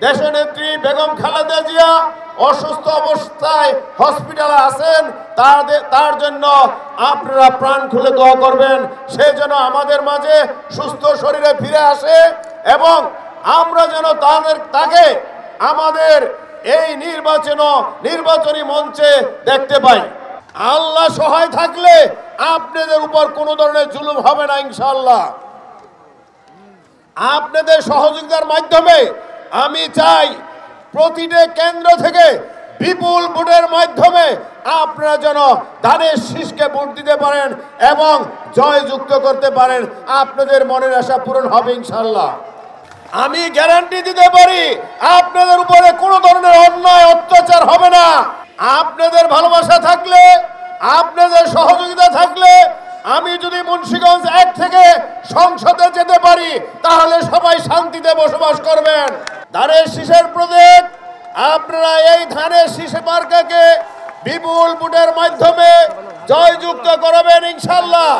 দেশনেত্রী বেগম খালেদা জিয়া অসুস্থ অবস্থায় হসপিটালে আছেন, তার জন্য আপনারা প্রাণ খুলে দোয়া করবেন, সে যেন আমাদের মাঝে সুস্থ শরীরে ফিরে আসে এবং আমরা যেন তাকে আমাদের এই নির্বাচনী মঞ্চে দেখতে পাই। আল্লাহ সহায় থাকলে আপনাদের উপর কোনো ধরনের জুলুম হবে না ইনশাআল্লাহ। আপনাদের সহযোগিতার মাধ্যমে আমি চাই প্রতিটি কেন্দ্র থেকে বিপুল ভোটের মাধ্যমে আপনারা যেন ধানের শীষকে ভোট দিতে পারেন এবং জয়যুক্ত করতে পারেন। আপনাদের মনের আশা পূরণ হবে ইনশাআল্লাহ। আমি গ্যারান্টি দিতে পারি আপনাদের উপরে কোনো ধরনের অন্যায় অত্যাচার হবে না। আপনাদের ভালোবাসা থাকলে, আপনাদের সহযোগিতা থাকলে, আমি যদি মুন্সিগঞ্জ 1 থেকে সংসদে যেতে পারি তাহলে সবাই শান্তিতে বসবাস করবেন। ধানের শীষের প্রতীক, আপনারা এই ধানের শীষ মার্কাকে বিপুল ভোটের মাধ্যমে জয়যুক্ত করবেন ইনশাআল্লাহ।